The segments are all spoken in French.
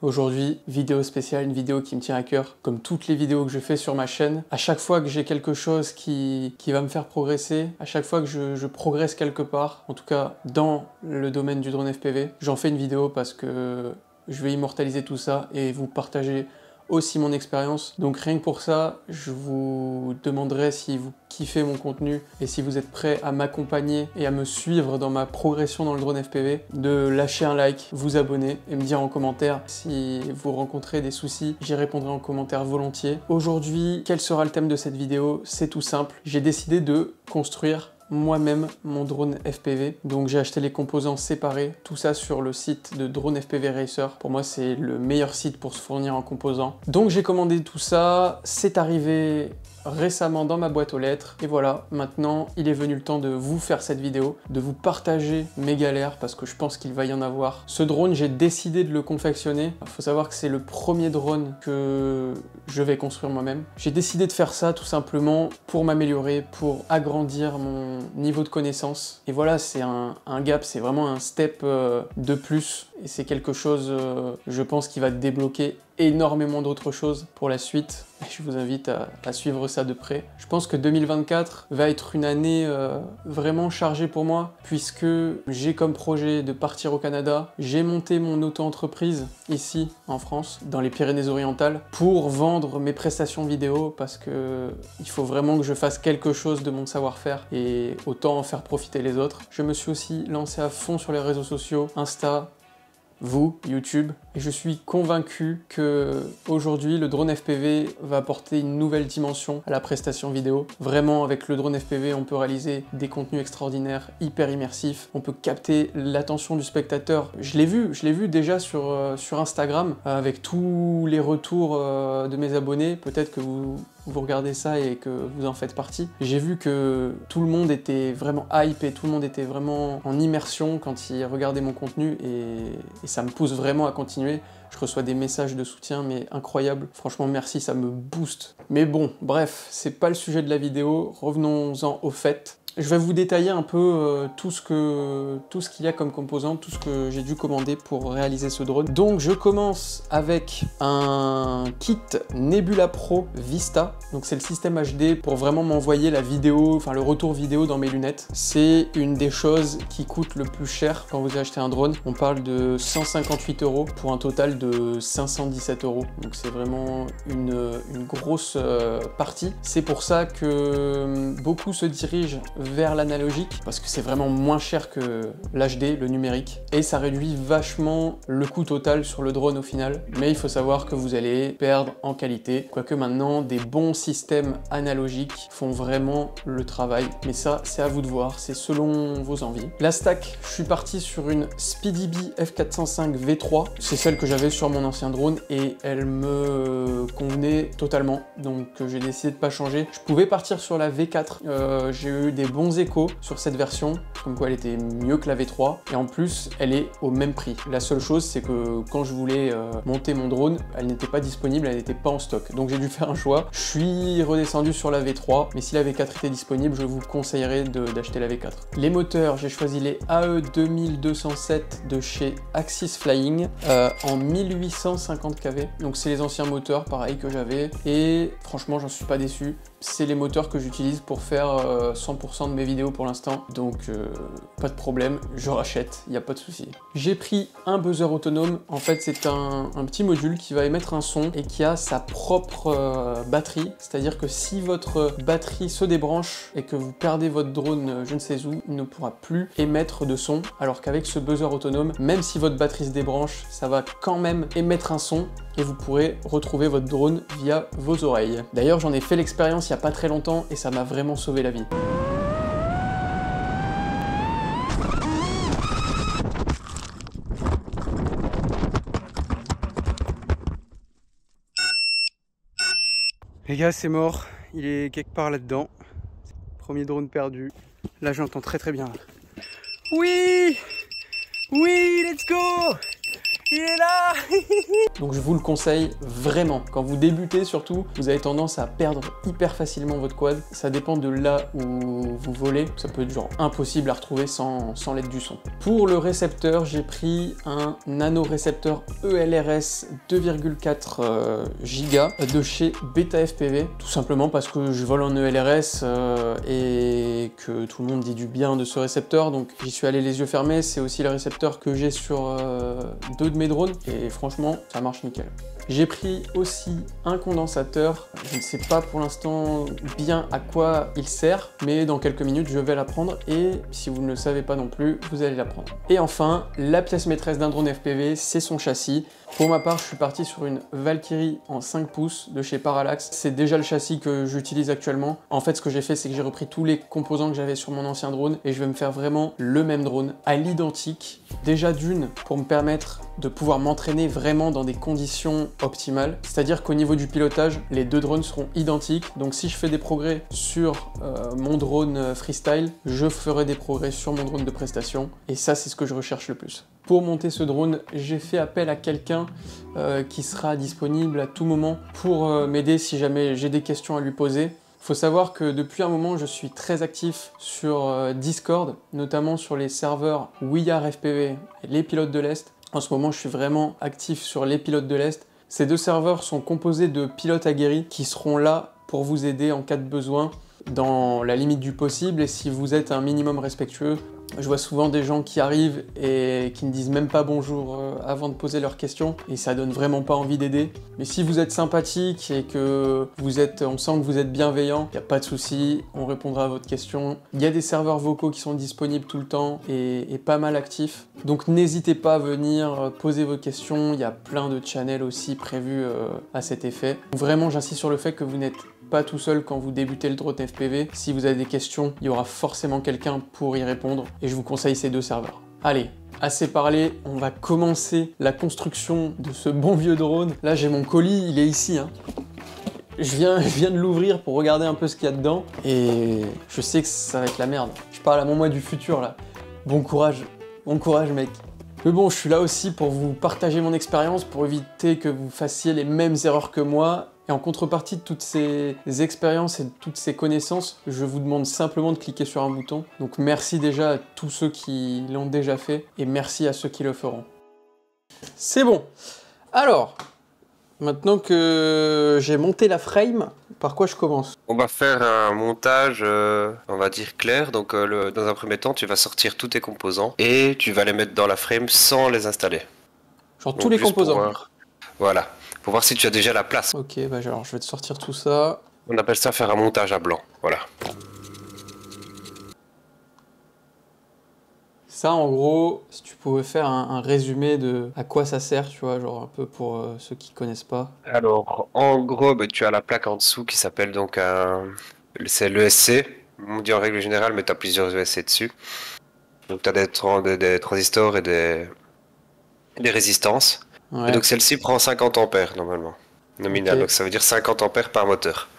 Aujourd'hui, vidéo spéciale, une vidéo qui me tient à cœur, comme toutes les vidéos que je fais sur ma chaîne. À chaque fois que j'ai quelque chose qui va me faire progresser, à chaque fois que je progresse quelque part, en tout cas dans le domaine du drone FPV, j'en fais une vidéo parce que je vais immortaliser tout ça et vous partager aussi mon expérience. Donc rien que pour ça, je vous demanderai si vous kiffez mon contenu et si vous êtes prêts à m'accompagner et à me suivre dans ma progression dans le drone FPV, de lâcher un like, vous abonner et me dire en commentaire si vous rencontrez des soucis. J'y répondrai en commentaire volontiers. Aujourd'hui, quel sera le thème de cette vidéo? C'est tout simple. J'ai décidé de construire moi-même mon drone FPV. Donc j'ai acheté les composants séparés, tout ça sur le site de Drone FPV Racer. Pour moi, c'est le meilleur site pour se fournir en composants. Donc j'ai commandé tout ça, c'est arrivé récemment dans ma boîte aux lettres. Et voilà, maintenant, il est venu le temps de vous faire cette vidéo, de vous partager mes galères, parce que je pense qu'il va y en avoir. Ce drone, j'ai décidé de le confectionner. Il faut savoir que c'est le premier drone que je vais construire moi-même. J'ai décidé de faire ça tout simplement pour m'améliorer, pour agrandir mon niveau de connaissance. Et voilà, c'est un gap, c'est vraiment un step de plus. Et c'est quelque chose, je pense, qui va débloquer énormément d'autres choses pour la suite. Je vous invite à suivre ça de près. Je pense que 2024 va être une année vraiment chargée pour moi, puisque j'ai comme projet de partir au Canada. J'ai monté mon auto-entreprise ici en France, dans les Pyrénées-Orientales, pour vendre mes prestations vidéo, parce que il faut vraiment que je fasse quelque chose de mon savoir-faire et autant en faire profiter les autres. Je me suis aussi lancé à fond sur les réseaux sociaux, Insta, vous, YouTube, et je suis convaincu que aujourd'hui le drone FPV va apporter une nouvelle dimension à la prestation vidéo. Vraiment, avec le drone FPV, on peut réaliser des contenus extraordinaires, hyper immersifs, on peut capter l'attention du spectateur. Je l'ai vu déjà sur Instagram, avec tous les retours de mes abonnés. Peut-être que vous regardez ça et que vous en faites partie. J'ai vu que tout le monde était vraiment hype et tout le monde était vraiment en immersion quand il regardait mon contenu, et ça me pousse vraiment à continuer. Je reçois des messages de soutien, mais incroyables. Franchement, merci, ça me booste. Mais bon, bref, c'est pas le sujet de la vidéo. Revenons-en au fait. Je vais vous détailler un peu tout ce qu'il y a comme composant, tout ce que j'ai dû commander pour réaliser ce drone. Donc je commence avec un kit Nebula Pro Vista. Donc c'est le système HD pour vraiment m'envoyer la vidéo, enfin le retour vidéo dans mes lunettes. C'est une des choses qui coûte le plus cher quand vous achetez un drone. On parle de 158 € pour un total de 517 €. Donc c'est vraiment une grosse partie. C'est pour ça que beaucoup se dirigent vers l'analogique, parce que c'est vraiment moins cher que l'HD, le numérique, et ça réduit vachement le coût total sur le drone au final. Mais il faut savoir que vous allez perdre en qualité, quoique maintenant des bons systèmes analogiques font vraiment le travail. Mais ça, c'est à vous de voir, c'est selon vos envies. La stack, je suis parti sur une SpeedyBee F405 V3, c'est celle que j'avais sur mon ancien drone et elle me convenait totalement, donc j'ai décidé de pas changer. Je pouvais partir sur la V4, j'ai eu des bons échos sur cette version, comme quoi elle était mieux que la V3, et en plus elle est au même prix. La seule chose, c'est que quand je voulais monter mon drone, elle n'était pas disponible, elle n'était pas en stock, donc j'ai dû faire un choix. Je suis redescendu sur la V3, mais si la V4 était disponible, je vous conseillerais d'acheter la V4. Les moteurs, j'ai choisi les AE 2207 de chez Axis Flying en 1850 kV, donc c'est les anciens moteurs pareil que j'avais, et franchement j'en suis pas déçu. C'est les moteurs que j'utilise pour faire 100% de mes vidéos pour l'instant, donc pas de problème, je rachète, il n'y a pas de souci. J'ai pris un buzzer autonome. En fait c'est un petit module qui va émettre un son et qui a sa propre batterie, c'est-à-dire que si votre batterie se débranche et que vous perdez votre drone je ne sais où, il ne pourra plus émettre de son, alors qu'avec ce buzzer autonome, même si votre batterie se débranche, ça va quand même émettre un son et vous pourrez retrouver votre drone via vos oreilles. D'ailleurs, j'en ai fait l'expérience il n'y a pas très longtemps et ça m'a vraiment sauvé la vie. Les gars, c'est mort. Il est quelque part là-dedans. Premier drone perdu. Là, j'entends très bien. Oui! Oui, let's go! Il est là. Donc je vous le conseille vraiment. Quand vous débutez surtout, vous avez tendance à perdre hyper facilement votre quad. Ça dépend de là où vous volez. Ça peut être genre impossible à retrouver sans l'aide du son. Pour le récepteur, j'ai pris un nano récepteur ELRS 2,4 Go de chez Beta FPV. Tout simplement parce que je vole en ELRS et que tout le monde dit du bien de ce récepteur. Donc j'y suis allé les yeux fermés. C'est aussi le récepteur que j'ai sur deux de mes drones. Et franchement, ça marche nickel. J'ai pris aussi un condensateur. Je ne sais pas pour l'instant bien à quoi il sert, mais dans quelques minutes, je vais l'apprendre et si vous ne le savez pas non plus, vous allez l'apprendre. Et enfin, la pièce maîtresse d'un drone FPV, c'est son châssis. Pour ma part, je suis parti sur une Valkyrie en 5 pouces de chez Parallax. C'est déjà le châssis que j'utilise actuellement. En fait, ce que j'ai fait, c'est que j'ai repris tous les composants que j'avais sur mon ancien drone et je vais me faire vraiment le même drone à l'identique. Déjà d'une, pour me permettre de pouvoir m'entraîner vraiment dans des conditions optimales. C'est-à-dire qu'au niveau du pilotage, les deux drones seront identiques. Donc si je fais des progrès sur mon drone freestyle, je ferai des progrès sur mon drone de prestation. Et ça, c'est ce que je recherche le plus. Pour monter ce drone, j'ai fait appel à quelqu'un qui sera disponible à tout moment pour m'aider si jamais j'ai des questions à lui poser. Faut savoir que depuis un moment, je suis très actif sur Discord, notamment sur les serveurs We Are FPV et les pilotes de l'Est. En ce moment, je suis vraiment actif sur les pilotes de l'Est. Ces deux serveurs sont composés de pilotes aguerris qui seront là pour vous aider en cas de besoin dans la limite du possible et si vous êtes un minimum respectueux. Je vois souvent des gens qui arrivent et qui ne disent même pas bonjour avant de poser leurs questions et ça donne vraiment pas envie d'aider. Mais si vous êtes sympathique et que on sent que vous êtes bienveillant, il n'y a pas de souci, on répondra à votre question. Il y a des serveurs vocaux qui sont disponibles tout le temps et pas mal actifs. Donc n'hésitez pas à venir poser vos questions, il y a plein de channels aussi prévus à cet effet. Vraiment j'insiste sur le fait que vous n'êtes pas tout seul quand vous débutez le drone FPV. Si vous avez des questions, il y aura forcément quelqu'un pour y répondre et je vous conseille ces deux serveurs. Allez, assez parlé, on va commencer la construction de ce bon vieux drone. Là j'ai mon colis, il est ici. Je viens de l'ouvrir pour regarder un peu ce qu'il y a dedans et je sais que ça va être la merde. Je parle à mon moi du futur là. Bon courage mec. Mais bon, je suis là aussi pour vous partager mon expérience, pour éviter que vous fassiez les mêmes erreurs que moi. Et en contrepartie de toutes ces expériences et de toutes ces connaissances, je vous demande simplement de cliquer sur un bouton. Donc merci déjà à tous ceux qui l'ont déjà fait et merci à ceux qui le feront. C'est bon. Alors, maintenant que j'ai monté la frame, par quoi je commence? On va faire un montage, on va dire clair. Donc dans un premier temps, tu vas sortir tous tes composants et tu vas les mettre dans la frame sans les installer. Genre Donc, tous les juste pour composants. voir. Voilà. Pour voir si tu as déjà la place. Ok, bah alors je vais te sortir tout ça. On appelle ça faire un montage à blanc. Voilà. Ça, en gros, si tu pouvais faire un résumé de à quoi ça sert, tu vois, genre un peu pour ceux qui connaissent pas. Alors, en gros, bah, tu as la plaque en dessous qui s'appelle donc c'est l'ESC. On dit en règle générale, mais tu as plusieurs ESC dessus. Donc, tu as des transistors et des résistances. Ouais. Et donc, celle-ci prend 50 ampères normalement, nominal. Ok. Donc, ça veut dire 50 ampères par moteur.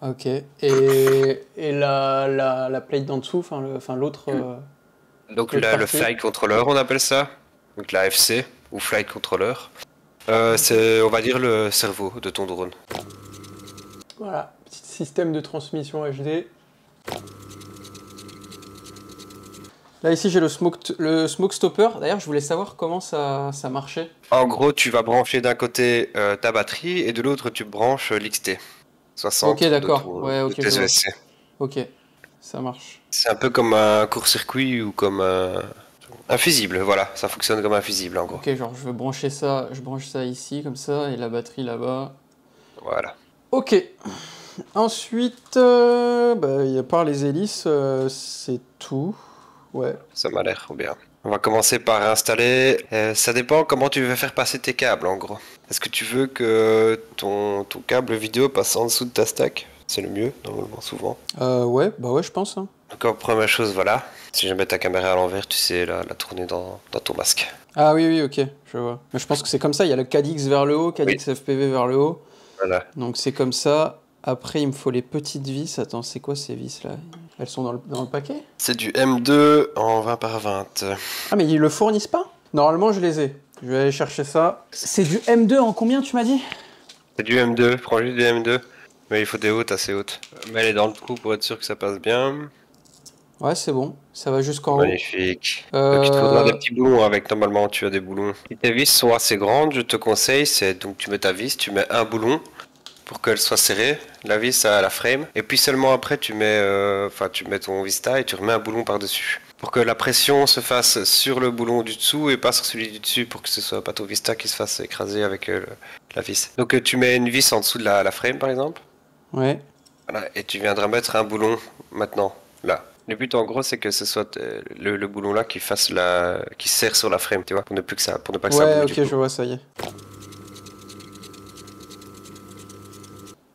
Ok. Et la plate d'en dessous, enfin l'autre. Donc, L'autre le partie. flight controller, on appelle ça. Donc, la FC ou flight controller. C'est, on va dire, le cerveau de ton drone. Voilà, petit système de transmission HD. Là ici j'ai le smoke stopper. D'ailleurs je voulais savoir comment ça marchait. En gros, tu vas brancher d'un côté ta batterie et de l'autre, tu branches l'XT. 60 Ok d'accord, de ouais ok tes je vois. ESC. Ok, ça marche. C'est un peu comme un court-circuit ou comme un fusible, voilà, ça fonctionne comme un fusible en gros. Ok, genre je veux brancher ça, je branche ça ici comme ça et la batterie là-bas. Voilà. Ok. Ensuite, à part les hélices, c'est tout. Ouais. Ça m'a l'air bien. On va commencer par installer. Ça dépend comment tu veux faire passer tes câbles en gros. Est-ce que tu veux que ton câble vidéo passe en dessous de ta stack? C'est le mieux, normalement, souvent. Ouais, bah ouais, je pense. Hein. Donc, première chose, voilà. Si jamais ta caméra à l'envers, tu sais la tourner dans ton masque. Ah oui, ok, je vois. Mais je pense que c'est comme ça, il y a le CADX vers le haut, CADX FPV vers le haut. Voilà. Donc c'est comme ça. Après, il me faut les petites vis. Attends, c'est quoi ces vis là? Elles sont dans le paquet? C'est du M2 en 20 par 20. Ah, mais ils le fournissent pas? Normalement, je les ai. Je vais aller chercher ça. C'est du M2 en combien tu m'as dit? C'est du M2, prends juste du M2. Mais il faut des hautes assez hautes. Mets-les dans le trou pour être sûr que ça passe bien. Ouais, c'est bon. Ça va jusqu'en haut. Magnifique. Donc il te faudra des petits boulons avec, normalement tu as des boulons. Si tes vis sont assez grandes, je te conseille, c'est donc tu mets ta vis, tu mets un boulon pour qu'elle soit serrée, la vis à la frame, et puis seulement après tu mets, tu mets ton Vista et tu remets un boulon par-dessus. Pour que la pression se fasse sur le boulon du dessous et pas sur celui du dessus pour que ce soit pas ton Vista qui se fasse écraser avec la vis. Donc tu mets une vis en dessous de la frame par exemple. Ouais. Voilà, et tu viendras mettre un boulon maintenant, là. Le but en gros c'est que ce soit le boulon là qui serre sur la frame, tu vois, pour ne pas que ça bouge. Ouais, du ok, coup. je vois, ça y est.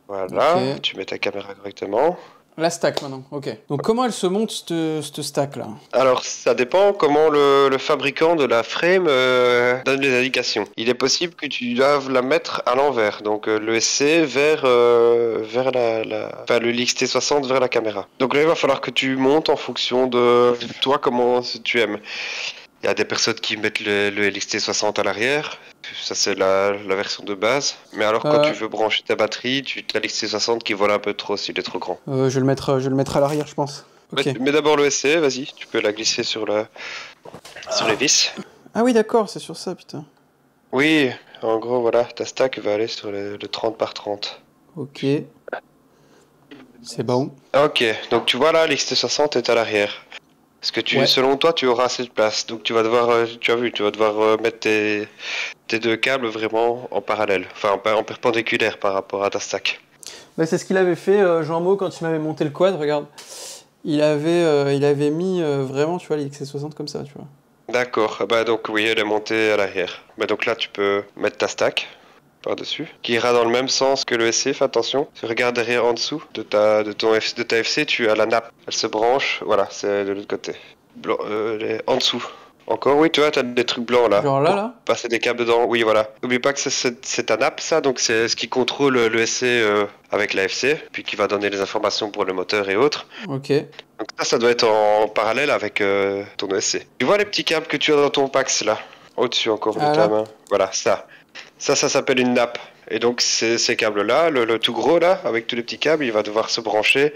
Voilà, Ok. tu mets ta caméra correctement. La stack maintenant, ok. Donc comment elle se monte cette stack là? Alors, ça dépend comment le fabricant de la frame donne les indications. Il est possible que tu doives la mettre à l'envers, donc le SC vers le LXT60 vers la caméra. Donc là, il va falloir que tu montes en fonction de toi comment tu aimes. Il y a des personnes qui mettent le LXT60 à l'arrière, ça c'est la version de base. Mais alors quand tu veux brancher ta batterie, tu as l'XT60 qui vole un peu trop s'il est trop grand. Je vais le mettre à l'arrière, je pense. Ok. Mets d'abord le SC, vas-y, tu peux la glisser sur les vis. Ah oui, d'accord, c'est sur ça, putain. Oui, en gros, voilà, ta stack va aller sur le 30 par 30. Ok. C'est bon. Ok, donc tu vois là, l'XT60 est à l'arrière. Parce que Ouais. selon toi, tu auras assez de place. Donc tu vas devoir, tu vas devoir mettre tes deux câbles vraiment en parallèle. Enfin, en perpendiculaire par rapport à ta stack. Bah, c'est ce qu'il avait fait, Jean-Mo, quand il m'avait monté le quad, regarde. Il avait mis vraiment, tu vois, les XC60 comme ça, tu vois. D'accord, bah donc oui, elle est montée à l'arrière. Bah donc là, tu peux mettre ta stack par-dessus, qui ira dans le même sens que le SC, fais attention. Tu regardes derrière en dessous de ta FC, tu as la nappe. Elle se branche, voilà, c'est de l'autre côté. Blanc, en dessous. Encore, oui, tu vois, t'as des trucs blancs là. Genre là, Pour là? passer des câbles dedans, oui, voilà. N'oublie pas que c'est ta nappe, ça, donc c'est ce qui contrôle le SC avec la FC, puis qui va donner les informations pour le moteur et autres. Ok. Donc ça doit être en parallèle avec ton ESC. Tu vois les petits câbles que tu as dans ton Pax là, au-dessus encore de ta main. Voilà, ça. Ça s'appelle une nappe. Et donc ces câbles-là, le tout gros là, avec tous les petits câbles, il va devoir se brancher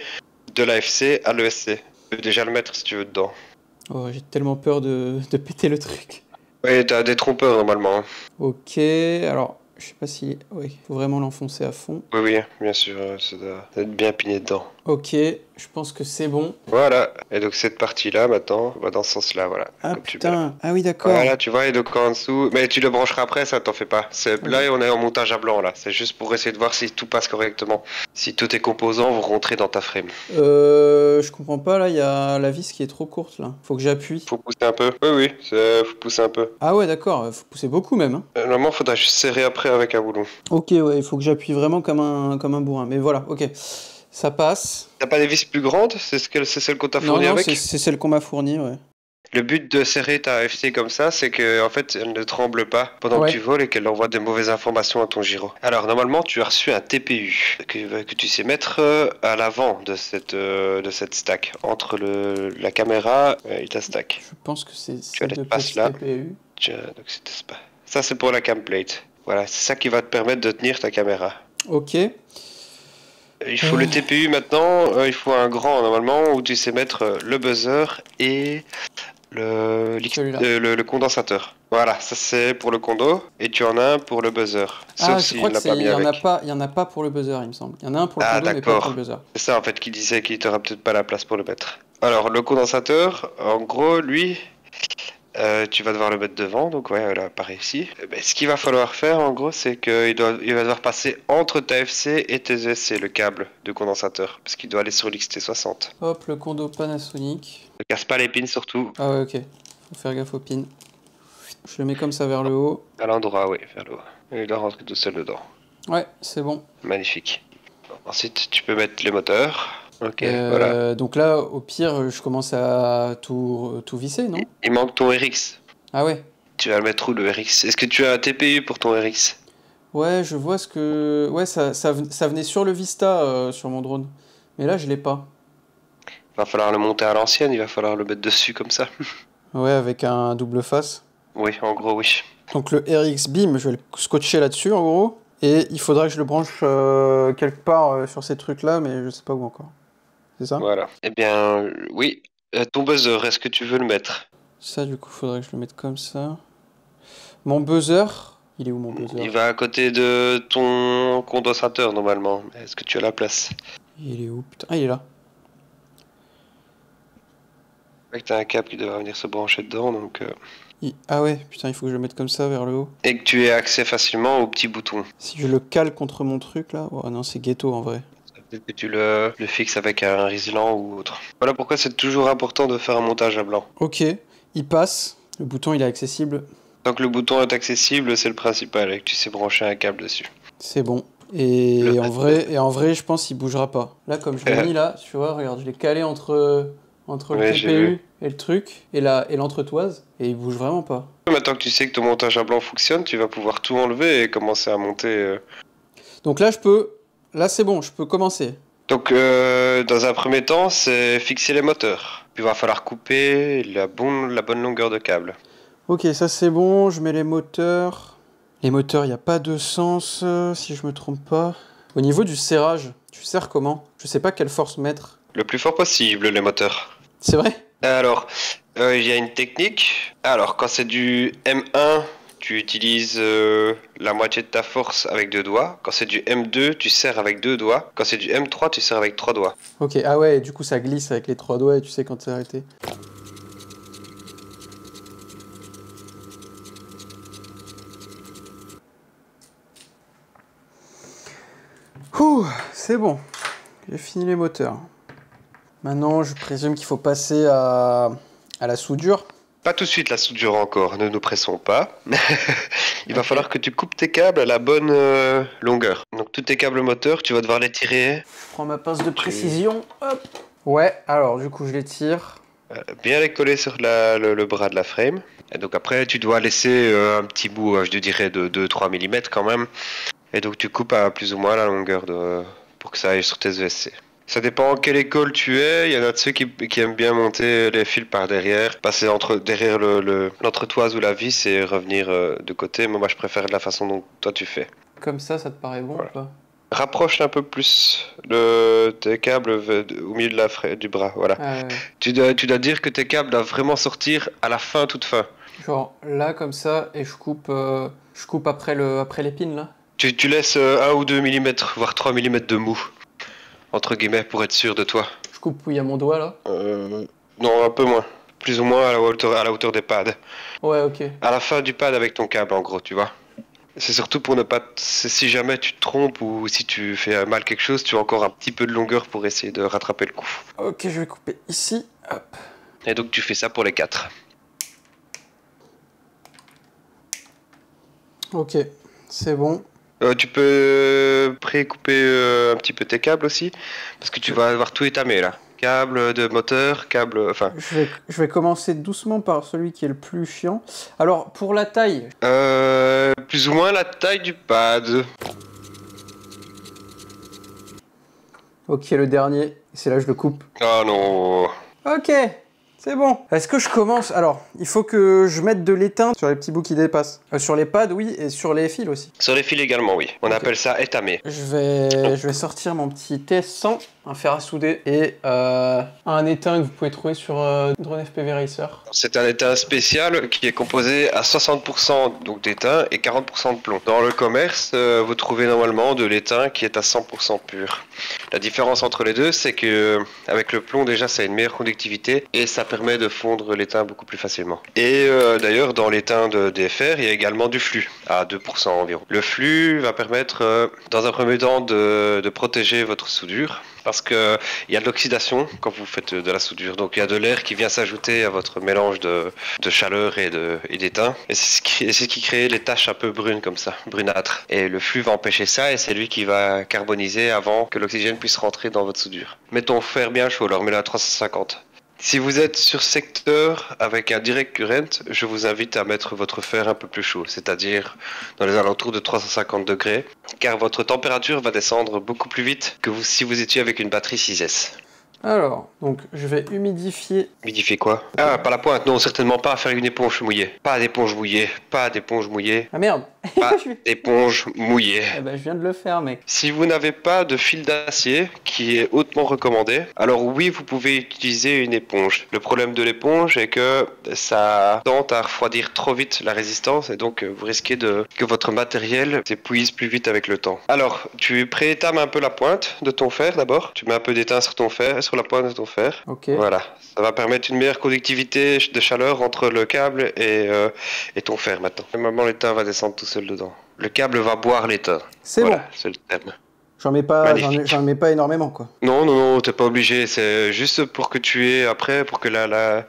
de l'AFC à l'ESC. Tu peux déjà le mettre si tu veux dedans. Oh, j'ai tellement peur de péter le truc. Oui, t'as des trompeurs normalement. Ok, alors, je sais pas si... Oui, faut vraiment l'enfoncer à fond. Oui, oui, bien sûr, ça doit être bien pigné dedans. Ok, je pense que c'est bon. Voilà, et donc cette partie-là, maintenant, va dans ce sens-là, voilà. Ah comme putain, ah oui d'accord. Voilà, tu vois, et donc en dessous... Mais tu le brancheras après, ça t'en fais pas. Là, on est en montage à blanc, là. C'est juste pour essayer de voir si tout passe correctement. Si tous tes composants vont rentrer dans ta frame. Je comprends pas, là, il y a la vis qui est trop courte, là. Faut que j'appuie. Faut pousser un peu. Oui, faut pousser un peu. Ah ouais, d'accord, faut pousser beaucoup même. Hein. Normalement, faudra juste serrer après avec un boulon. Ok, ouais, il faut que j'appuie vraiment comme un bourrin. Mais voilà, ok. Ça passe. T'as pas des vis plus grandes? C'est celle qu'on t'a fournie non, avec? c'est celle qu'on m'a fournie, ouais. Le but de serrer ta FC comme ça, c'est que en fait, elle ne tremble pas pendant que tu voles et qu'elle envoie des mauvaises informations à ton gyro. Alors normalement, tu as reçu un TPU que tu sais mettre à l'avant de cette stack, entre la caméra et ta stack. Je pense que c'est de passe là. TPU. Donc ça, c'est pour la cam plate. Voilà, c'est ça qui va te permettre de tenir ta caméra. Ok. Il faut le TPU maintenant, il faut un grand normalement où tu sais mettre le buzzer et le condensateur. Voilà, ça c'est pour le condo et tu en as un pour le buzzer. Sauf je crois qu'il y en a pas pour le buzzer, il me semble. Il y en a un pour le condo mais pas pour le buzzer. C'est ça en fait qui disait qu'il t'aura peut-être pas la place pour le mettre. Alors le condensateur, en gros, lui, tu vas devoir le mettre devant, donc ouais, là, pareil ici. Ce qu'il va falloir faire, en gros, c'est qu'il va devoir passer entre ta FC et tes ESC, le câble de condensateur, parce qu'il doit aller sur l'XT60. Hop, le condo Panasonic. Ne casse pas les pins surtout. Ah ouais, ok. Faut faire gaffe aux pins. Je le mets comme ça vers le haut. À l'endroit, oui, vers le haut. Et il doit rentrer tout seul dedans. Ouais, c'est bon. Magnifique. Ensuite, tu peux mettre les moteurs. Ok, voilà. Donc là, au pire, je commence à tout visser, non? Il manque ton RX. Ah ouais. Tu vas le mettre où le RX? Est-ce que tu as un TPU pour ton RX? Ouais, je vois ce que... Ouais, ça venait sur le Vista, sur mon drone. Mais là, je l'ai pas. Va falloir le monter à l'ancienne, il va falloir le mettre dessus comme ça. Ouais, avec un double face. Oui, en gros, oui. Donc le RX Beam, je vais le scotcher là-dessus en gros. Et il faudra que je le branche quelque part sur ces trucs-là, mais je sais pas où encore. C'est ça? Voilà. Eh bien, oui. Ton buzzer, est-ce que tu veux le mettre? Ça, du coup, faudrait que je le mette comme ça. Mon buzzer, il est où mon Il buzzer? va à côté de ton condensateur normalement. Est-ce que tu as la place? Il est où? Putain, ah, il est là. Avec t'as un câble qui devrait venir se brancher dedans, donc. Ah ouais, putain, il faut que je le mette comme ça vers le haut. Et que tu aies accès facilement au petit bouton. Si je le cale contre mon truc là. Oh non, c'est ghetto en vrai. Peut-être que tu le fixes avec un riselant ou autre. Voilà pourquoi c'est toujours important de faire un montage à blanc. Ok, il passe. Le bouton il est accessible. Tant que le bouton est accessible, c'est le principal et que tu sais brancher un câble dessus. C'est bon. Et en vrai, je pense qu'il bougera pas. Là, comme je l'ai mis là, tu vois, regarde, je l'ai calé entre le Ouais, j'ai TPU vu. et le truc, et l'entretoise, et il bouge vraiment pas. Maintenant que tu sais que ton montage à blanc fonctionne, tu vas pouvoir tout enlever et commencer à monter. Donc là, je peux. Là, c'est bon, je peux commencer. Donc, dans un premier temps, c'est fixer les moteurs. Puis il va falloir couper la bonne longueur de câble. Ok, ça c'est bon, je mets les moteurs. Les moteurs, il n'y a pas de sens, si je me trompe pas. Au niveau du serrage, tu serres comment? Je sais pas quelle force mettre. Le plus fort possible, les moteurs. C'est vrai? Alors, il y a une technique. Alors, quand c'est du M1, tu utilises la moitié de ta force avec 2 doigts. Quand c'est du M2, tu serres avec 2 doigts. Quand c'est du M3, tu serres avec 3 doigts. Ok, ah ouais, du coup ça glisse avec les 3 doigts et tu sais quand c'est arrêté. Ouh, c'est bon. J'ai fini les moteurs. Maintenant, je présume qu'il faut passer à la soudure. Pas tout de suite la soudure encore, ne nous pressons pas. Il va Ok. falloir que tu coupes tes câbles à la bonne longueur. Donc tous tes câbles moteurs, tu vas devoir les tirer Je prends ma pince de précision. Hop. Ouais, alors du coup je les tire. bien les coller sur le bras de la frame. Et donc après, tu dois laisser un petit bout, je dirais de 2-3 mm quand même. Et donc tu coupes à plus ou moins la longueur pour que ça aille sur tes ESC. Ça dépend quelle école tu es. Il y en a de ceux qui aiment bien monter les fils par derrière, passer derrière l'entretoise ou la vis et revenir de côté. Mais moi, je préfère de la façon dont toi tu fais. Comme ça te paraît bon Voilà. ou pas? Rapproche un peu plus tes câbles au milieu du bras. Voilà. Ah ouais. Tu dois dire que tes câbles doivent vraiment sortir à la fin, toute fin. Genre là comme ça et je coupe après l'épine là. Tu laisses 1 ou 2 mm, voire 3 mm de mou, entre guillemets, pour être sûr de toi. Je coupe où il y a mon doigt là. Non, un peu moins. Plus ou moins à la hauteur des pads. Ouais, ok. À la fin du pad avec ton câble, en gros, tu vois. C'est surtout pour ne pas... Si jamais tu te trompes ou si tu fais mal quelque chose, tu as encore un petit peu de longueur pour essayer de rattraper le coup. Ok, je vais couper ici. Hop. Et donc tu fais ça pour les 4. Ok, c'est bon. Tu peux pré-couper un petit peu tes câbles aussi, parce que tu vas avoir tout étamé là. Câble de moteur, câble... Enfin... Je vais commencer doucement par celui qui est le plus chiant. Alors, pour la taille. Plus ou moins la taille du pad. Ok, le dernier. C'est là que je le coupe. Oh non. Ok, c'est bon. Est-ce que je commence? Alors, il faut que je mette de l'étain sur les petits bouts qui dépassent. Sur les pads, oui, et sur les fils aussi. Sur les fils également, oui. On appelle ça étamé. Je vais sortir mon petit TS100, un fer à souder, et un étain que vous pouvez trouver sur Drone FPV Racer. C'est un étain spécial qui est composé à 60% donc d'étain et 40% de plomb. Dans le commerce, vous trouvez normalement de l'étain qui est à 100% pur. La différence entre les deux, c'est que avec le plomb déjà, ça a une meilleure conductivité et ça permet de fondre l'étain beaucoup plus facilement. Et d'ailleurs, dans l'étain de DFR, il y a également du flux à 2% environ. Le flux va permettre, dans un premier temps, de protéger votre soudure. Parce qu'il y a de l'oxydation quand vous faites de la soudure. Donc il y a de l'air qui vient s'ajouter à votre mélange de chaleur et d'étain. Et c'est ce qui crée les taches un peu brunes comme ça, brunâtres. Et le flux va empêcher ça et c'est lui qui va carboniser avant que l'oxygène puisse rentrer dans votre soudure. Mettons fer bien chaud, alors mets-le à 350. Si vous êtes sur secteur avec un direct current, je vous invite à mettre votre fer un peu plus chaud, c'est-à-dire dans les alentours de 350 degrés, car votre température va descendre beaucoup plus vite que si vous étiez avec une batterie 6S. Alors, donc je vais humidifier. Humidifier quoi? Ah, pas la pointe, non, certainement pas faire une éponge mouillée. Pas d'éponge mouillée, pas d'éponge mouillée, Ah merde. pas d'éponge mouillée. Eh ben, je viens de le faire, mec. Si vous n'avez pas de fil d'acier, qui est hautement recommandé, alors oui, vous pouvez utiliser une éponge. Le problème de l'éponge est que ça tente à refroidir trop vite la résistance et donc vous risquez que votre matériel s'épuise plus vite avec le temps. Alors, tu préétames un peu la pointe de ton fer d'abord. Tu mets un peu d'étain sur ton fer, sur la pointe de ton fer. Ok. Voilà, ça va permettre une meilleure conductivité de chaleur entre le câble et ton fer maintenant. Normalement, l'étain va descendre tout seul dedans. Le câble va boire l'étain. C'est voilà, bon. c'est le terme. J'en mets pas, Magnifique. j'en mets pas énormément, quoi. Non, non, non, t'es pas obligé. C'est juste pour que tu aies après, pour que la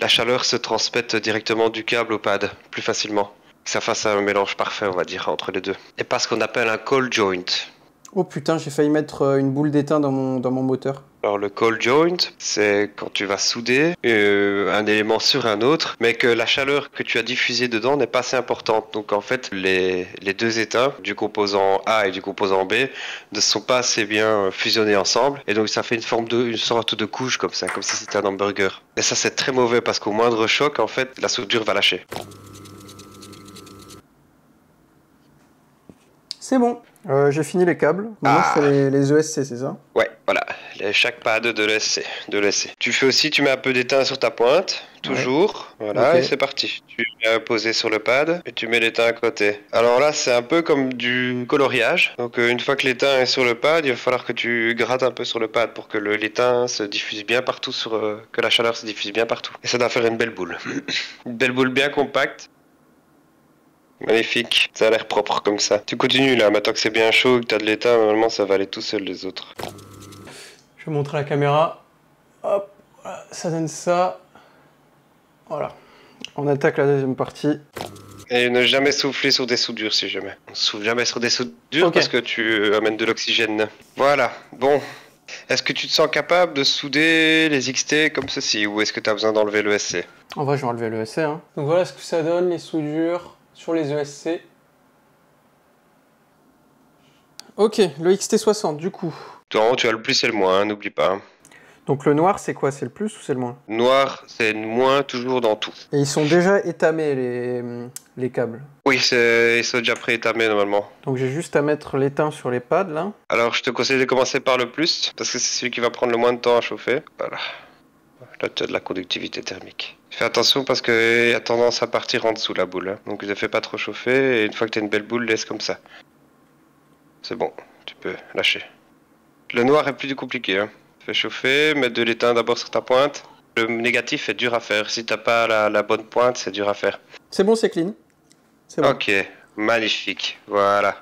chaleur se transmette directement du câble au pad plus facilement. Que ça fasse un mélange parfait, on va dire, entre les deux. Et pas ce qu'on appelle un cold joint. Oh putain, j'ai failli mettre une boule d'étain dans mon moteur. Alors le cold joint, c'est quand tu vas souder un élément sur un autre, mais que la chaleur que tu as diffusée dedans n'est pas assez importante. Donc en fait, les deux étains, du composant A et du composant B, ne sont pas assez bien fusionnés ensemble. Et donc ça fait une sorte de couche comme ça, comme si c'était un hamburger. Et ça c'est très mauvais parce qu'au moindre choc, en fait, la soudure va lâcher. C'est bon. J'ai fini les câbles. Maintenant, je fais les ESC, c'est ça? Ouais, voilà, chaque pad de l'ESC. Tu fais aussi, tu mets un peu d'étain sur ta pointe, toujours, voilà, Ok. et c'est parti. Tu viens poser sur le pad et tu mets l'étain à côté. Alors là, c'est un peu comme du coloriage. Donc une fois que l'étain est sur le pad, il va falloir que tu grattes un peu sur le pad pour que l'étain se diffuse bien partout, que la chaleur se diffuse bien partout. Et ça doit faire une belle boule. Une belle boule bien compacte. Magnifique, ça a l'air propre comme ça. Tu continues là, maintenant que c'est bien chaud, que t'as de l'étain, normalement ça va aller tout seul les autres. Je vais montrer à la caméra. Hop, voilà, ça donne ça. Voilà. On attaque la deuxième partie. Et ne jamais souffler sur des soudures si jamais. On souffle jamais sur des soudures parce que tu amènes de l'oxygène. Voilà, bon. Est-ce que tu te sens capable de souder les XT comme ceci ou est-ce que tu as besoin d'enlever le SC? En vrai, je vais enlever le ESC. Hein. Donc voilà ce que ça donne, les soudures sur les ESC. Ok, le XT60 du coup. Non, tu as le plus et le moins, hein, n'oublie pas. Donc le noir, c'est quoi? C'est le plus ou c'est le moins? Noir, c'est moins toujours dans tout. Et ils sont déjà étamés, les câbles. Oui, ils sont déjà pré-étamés normalement. Donc j'ai juste à mettre l'étain sur les pads, là. Alors, je te conseille de commencer par le plus, parce que c'est celui qui va prendre le moins de temps à chauffer. Voilà. Là, tu as de la conductivité thermique. Fais attention parce qu'il y a tendance à partir en dessous la boule. Hein. Donc, ne fais pas trop chauffer, et une fois que tu as une belle boule, laisse comme ça. C'est bon, tu peux lâcher. Le noir est plus compliqué. Hein. Fais chauffer, mets de l'étain d'abord sur ta pointe. Le négatif est dur à faire. Si t'as pas la bonne pointe, c'est dur à faire. C'est bon, c'est clean. C'est bon. Ok, magnifique. Voilà.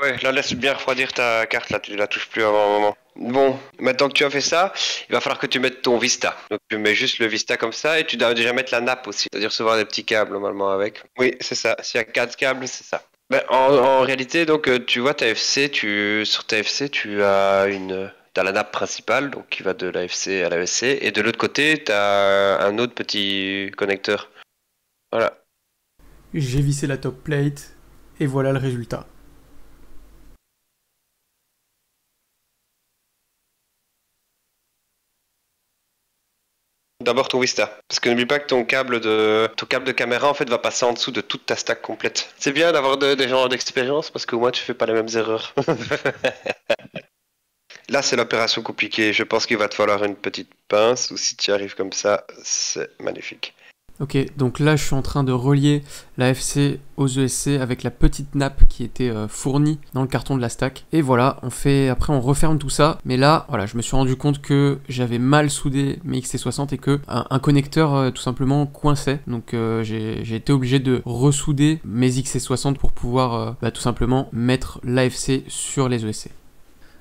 Ouais, là laisse bien refroidir ta carte, là tu la touches plus avant un moment. Bon, maintenant que tu as fait ça, il va falloir que tu mettes ton Vista. Donc tu mets juste le Vista comme ça et tu dois déjà mettre la nappe aussi, c'est-à-dire recevoir des petits câbles normalement avec. Oui, c'est ça, s'il y a 4 câbles, c'est ça. Ben, en réalité, donc tu vois ta FC, sur ta FC tu as t'as la nappe principale, donc qui va de la FC à la ESC, et de l'autre côté, tu as un autre petit connecteur. Voilà. J'ai vissé la top plate et voilà le résultat. D'abord ton Vista, parce que n'oublie pas que ton câble de caméra en fait va passer en dessous de toute ta stack complète. C'est bien d'avoir des gens d'expérience parce qu'au moins tu fais pas les mêmes erreurs. Là c'est l'opération compliquée, je pense qu'il va te falloir une petite pince ou si tu y arrives comme ça, c'est magnifique. Ok, donc là je suis en train de relier la FC aux ESC avec la petite nappe qui était fournie dans le carton de la stack. Et voilà, après on referme tout ça. Mais là, voilà, je me suis rendu compte que j'avais mal soudé mes XT60 et que un connecteur tout simplement coinçait. Donc j'ai été obligé de ressouder mes XT60 pour pouvoir tout simplement mettre l'AFC sur les ESC.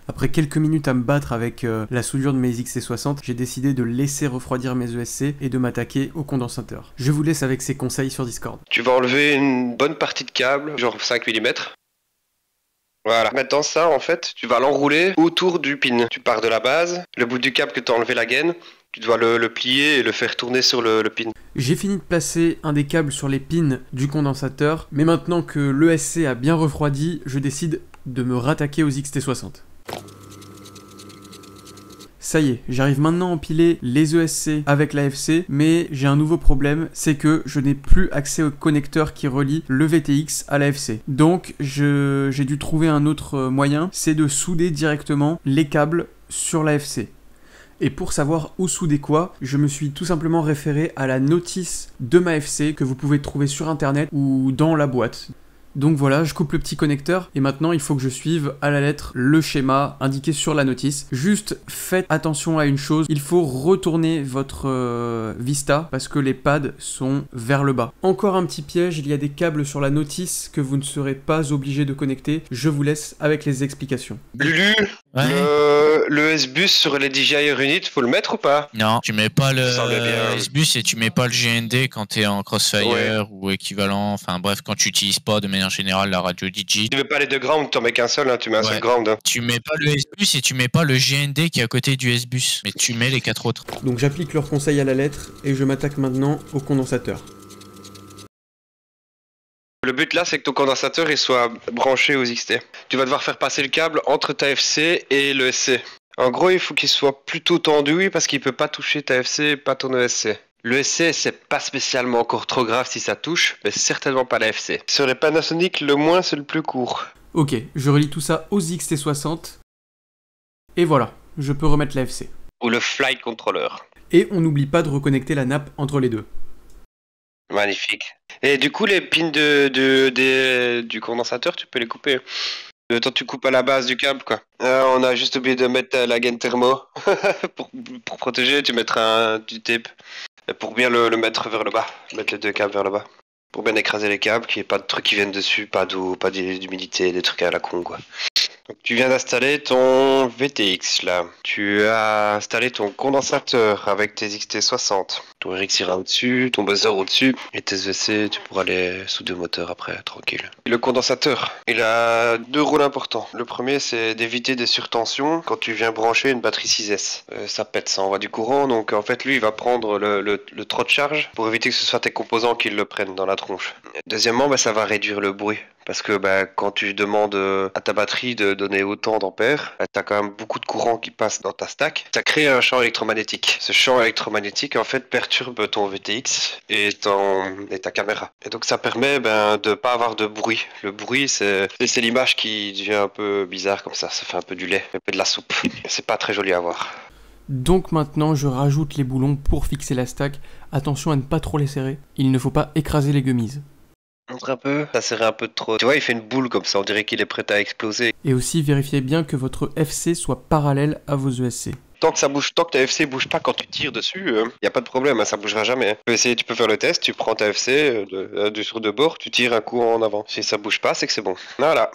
Après quelques minutes à me battre avec la soudure de mes XT60, j'ai décidé de laisser refroidir mes ESC et de m'attaquer au condensateur. Je vous laisse avec ces conseils sur Discord. Tu vas enlever une bonne partie de câble, genre 5 mm. Voilà. Maintenant ça, en fait, tu vas l'enrouler autour du pin. Tu pars de la base, le bout du câble que tu as enlevé la gaine, tu dois le plier et le faire tourner sur le pin. J'ai fini de placer un des câbles sur les pins du condensateur, mais maintenant que l'ESC a bien refroidi, je décide de me rattaquer aux XT60. Ça y est, j'arrive maintenant à empiler les ESC avec l'AFC, mais j'ai un nouveau problème, c'est que je n'ai plus accès au connecteur qui relie le VTX à l'AFC. Donc j'ai dû trouver un autre moyen, c'est de souder directement les câbles sur l'AFC. Et pour savoir où souder quoi, je me suis tout simplement référé à la notice de ma FC que vous pouvez trouver sur internet ou dans la boîte. Donc voilà, je coupe le petit connecteur et maintenant il faut que je suive à la lettre le schéma indiqué sur la notice. Juste faites attention à une chose, il faut retourner votre Vista parce que les pads sont vers le bas. Encore un petit piège, il y a des câbles sur la notice que vous ne serez pas obligé de connecter. Je vous laisse avec les explications. Lulu, ouais. le S-Bus sur les DJI Unit, faut le mettre ou pas? Non, tu mets pas le S-Bus et tu mets pas le GND quand t'es en Crossfire ou équivalent. Enfin bref, quand tu n'utilises pas de manière générale la radio DJ. Tu mets pas les deux grounds, t'en mets qu'un seul, hein, tu mets un seul ground. Hein. Tu mets pas le S-Bus et tu mets pas le GND qui est à côté du S-Bus, mais tu mets les 4 autres. Donc j'applique leurs conseils à la lettre et je m'attaque maintenant au condensateur. Le but là, c'est que ton condensateur il soit branché aux XT. Tu vas devoir faire passer le câble entre ta FC et le SC. En gros, il faut qu'il soit plutôt tendu, oui, parce qu'il peut pas toucher ta FC et pas ton ESC. Le SC, c'est pas spécialement encore trop grave si ça touche, mais certainement pas la FC. Sur les Panasonic, le moins c'est le plus court. Ok, je relie tout ça aux XT60. Et voilà, je peux remettre la FC. Ou le Flight Controller. Et on n'oublie pas de reconnecter la nappe entre les deux. Magnifique. Et du coup, les pins du condensateur, tu peux les couper. Toi, tu coupes à la base du câble, quoi. On a juste oublié de mettre la gaine thermo. pour protéger, tu mettras du tape. Pour bien le mettre vers le bas. Mettre les deux câbles vers le bas. Pour bien écraser les câbles, qu'il n'y ait pas de trucs qui viennent dessus, pas d'eau, pas d'humidité, des trucs à la con, quoi. Donc, tu viens d'installer ton VTX là. Tu as installé ton condensateur avec tes XT60. Ton RX ira au-dessus, ton buzzer au-dessus. Et tes EC, tu pourras les souder au moteur après, tranquille. Et le condensateur, il a deux rôles importants. Le premier, c'est d'éviter des surtensions quand tu viens brancher une batterie 6S. Ça pète, ça envoie du courant. Donc en fait, lui, il va prendre le trop de charge pour éviter que ce soit tes composants qui le prennent dans la tronche. Deuxièmement, ça va réduire le bruit. Parce que quand tu demandes à ta batterie de donner autant d'ampères, tu as quand même beaucoup de courant qui passe dans ta stack. Ça crée un champ électromagnétique. Ce champ électromagnétique, en fait, perturbe ton VTX et ta caméra. Et donc, ça permet de pas avoir de bruit. Le bruit, c'est l'image qui devient un peu bizarre comme ça. Ça fait un peu du lait, un peu de la soupe. C'est pas très joli à voir. Donc maintenant, je rajoute les boulons pour fixer la stack. Attention à ne pas trop les serrer. Il ne faut pas écraser les gummies. Montre un peu, ça serrait un peu trop. Tu vois, il fait une boule comme ça, on dirait qu'il est prêt à exploser. Et aussi, vérifiez bien que votre FC soit parallèle à vos ESC. Tant que ta FC bouge pas quand tu tires dessus, y a pas de problème, ça bougera jamais. Tu peux faire le test, tu prends ta FC sur de bord, tu tires un coup en avant. Si ça bouge pas, c'est que c'est bon. Voilà.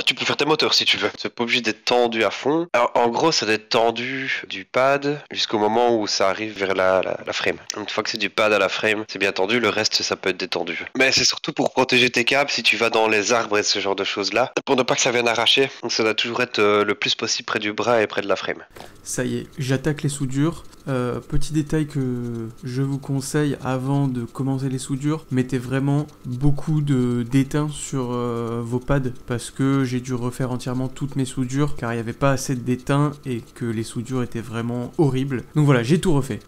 Tu peux faire tes moteurs si tu veux. C'est pas obligé d'être tendu à fond. Alors, en gros, ça doit être tendu du pad jusqu'au moment où ça arrive vers la frame. Une fois que c'est du pad à la frame, c'est bien tendu. Le reste, ça peut être détendu. Mais c'est surtout pour protéger tes câbles si tu vas dans les arbres et ce genre de choses-là. Pour ne pas que ça vienne arracher. Donc, ça doit toujours être le plus possible près du bras et près de la frame. Ça y est, j'attaque les soudures. Petit détail que je vous conseille avant de commencer les soudures, mettez vraiment beaucoup d'étain sur vos pads parce que j'ai dû refaire entièrement toutes mes soudures car il n'y avait pas assez d'étain et que les soudures étaient vraiment horribles. Donc voilà, j'ai tout refait.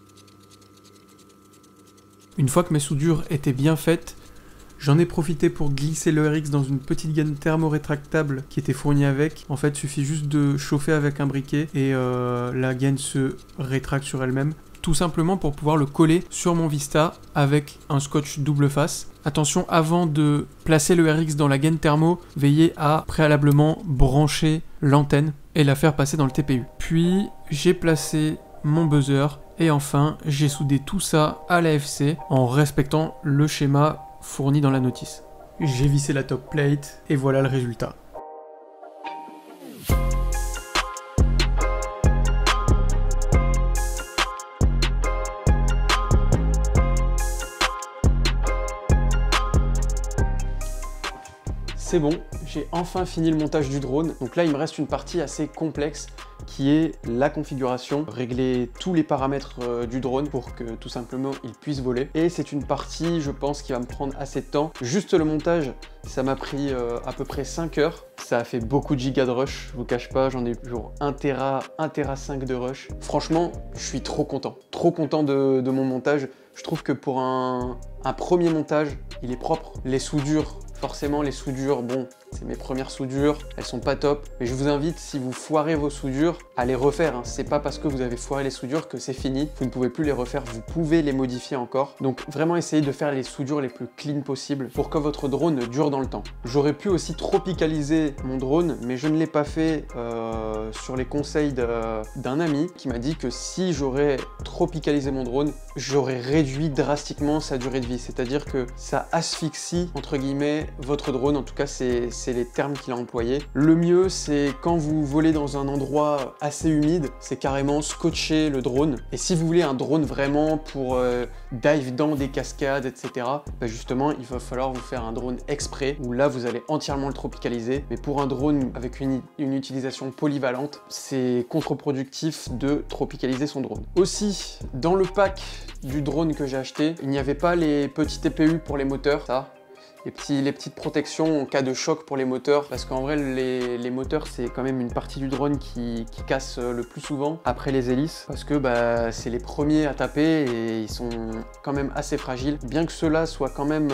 Une fois que mes soudures étaient bien faites, j'en ai profité pour glisser le RX dans une petite gaine thermo-rétractable qui était fournie avec. En fait, il suffit juste de chauffer avec un briquet et la gaine se rétracte sur elle-même. Tout simplement pour pouvoir le coller sur mon Vista avec un scotch double face. Attention, avant de placer le RX dans la gaine thermo, veillez à préalablement brancher l'antenne et la faire passer dans le TPU. Puis, j'ai placé mon buzzer et enfin, j'ai soudé tout ça à l'AFC en respectant le schéma fourni dans la notice. J'ai vissé la top plate et voilà le résultat. C'est bon, j'ai enfin fini le montage du drone. Donc là, il me reste une partie assez complexe qui est la configuration, régler tous les paramètres du drone pour que tout simplement il puisse voler. Et c'est une partie, je pense, qui va me prendre assez de temps. Juste le montage, ça m'a pris à peu près 5 heures. Ça a fait beaucoup de gigas de rush, je vous cache pas, j'en ai genre 1 Tera 5 de rush. Franchement, je suis trop content de mon montage. Je trouve que pour un premier montage, il est propre. Les soudures, forcément les soudures, bon, c'est mes premières soudures, elles sont pas top, mais je vous invite, si vous foirez vos soudures, à les refaire, hein. C'est pas parce que vous avez foiré les soudures que c'est fini, vous ne pouvez plus les refaire, vous pouvez les modifier encore. Donc vraiment essayez de faire les soudures les plus clean possibles pour que votre drone dure dans le temps. J'aurais pu aussi tropicaliser mon drone, mais je ne l'ai pas fait sur les conseils d'un ami qui m'a dit que si j'aurais tropicalisé mon drone, j'aurais réduit drastiquement sa durée de vie, c'est-à-dire que ça asphyxie, entre guillemets, votre drone, en tout cas c'est les termes qu'il a employés. Le mieux, c'est quand vous volez dans un endroit assez humide, c'est carrément scotcher le drone. Et si vous voulez un drone vraiment pour dive dans des cascades, etc., bah justement, il va falloir vous faire un drone exprès, où là, vous allez entièrement le tropicaliser. Mais pour un drone avec une utilisation polyvalente, c'est contre-productif de tropicaliser son drone. Aussi, dans le pack du drone que j'ai acheté, il n'y avait pas les petits TPU pour les moteurs, ça. Les petites protections en cas de choc pour les moteurs, parce qu'en vrai les moteurs c'est quand même une partie du drone qui casse le plus souvent après les hélices, parce que bah, c'est les premiers à taper et ils sont quand même assez fragiles. Bien que ceux-là soient quand même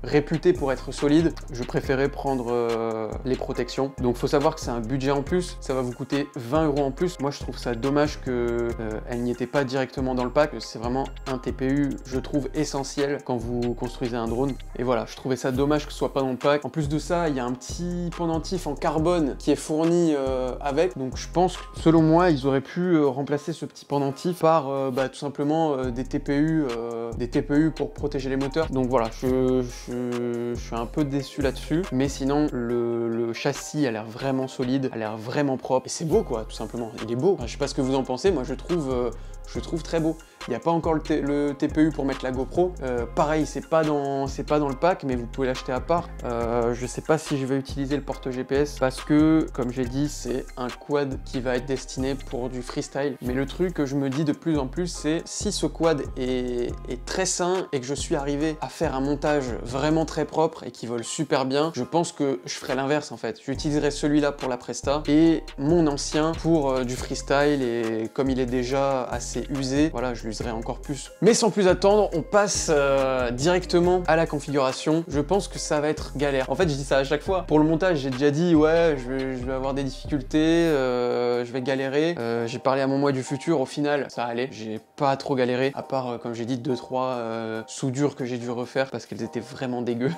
réputés pour être solides, je préférais prendre les protections. Donc faut savoir que c'est un budget en plus, ça va vous coûter 20 € en plus. Moi je trouve ça dommage qu'elles n'y étaient pas directement dans le pack. C'est vraiment un TPU, je trouve, essentiel quand vous construisez un drone. Et voilà, je trouvais ça dommage que ce soit pas dans le pack. En plus de ça, il y a un petit pendentif en carbone qui est fourni avec. Donc je pense que, selon moi, ils auraient pu remplacer ce petit pendentif par tout simplement des TPU pour protéger les moteurs. Donc voilà, je suis un peu déçu là-dessus. Mais sinon, le châssis a l'air vraiment solide, a l'air vraiment propre. Et c'est beau quoi, tout simplement. Il est beau. Enfin, je sais pas ce que vous en pensez, moi je trouve très beau. Il n'y a pas encore le TPU pour mettre la GoPro. Pareil, c'est pas dans le pack, mais vous pouvez l'acheter à part. Je sais pas si je vais utiliser le porte GPS parce que, comme j'ai dit, c'est un quad qui va être destiné pour du freestyle. Mais le truc que je me dis de plus en plus, c'est si ce quad est très sain et que je suis arrivé à faire un montage vraiment très propre et qui vole super bien, je pense que je ferai l'inverse en fait. J'utiliserai celui-là pour la presta et mon ancien pour du freestyle, et comme il est déjà assez usé, voilà, je l'userai encore plus. Mais sans plus attendre, on passe directement à la configuration. Je pense que ça va être galère. En fait, je dis ça à chaque fois. Pour le montage, j'ai déjà dit ouais, je vais avoir des difficultés, je vais galérer. J'ai parlé à mon moi du futur, au final, ça allait. J'ai pas trop galéré, à part, comme j'ai dit, 2-3 soudures que j'ai dû refaire parce qu'elles étaient vraiment dégueu.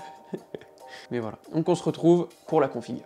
Mais voilà. Donc on se retrouve pour la config.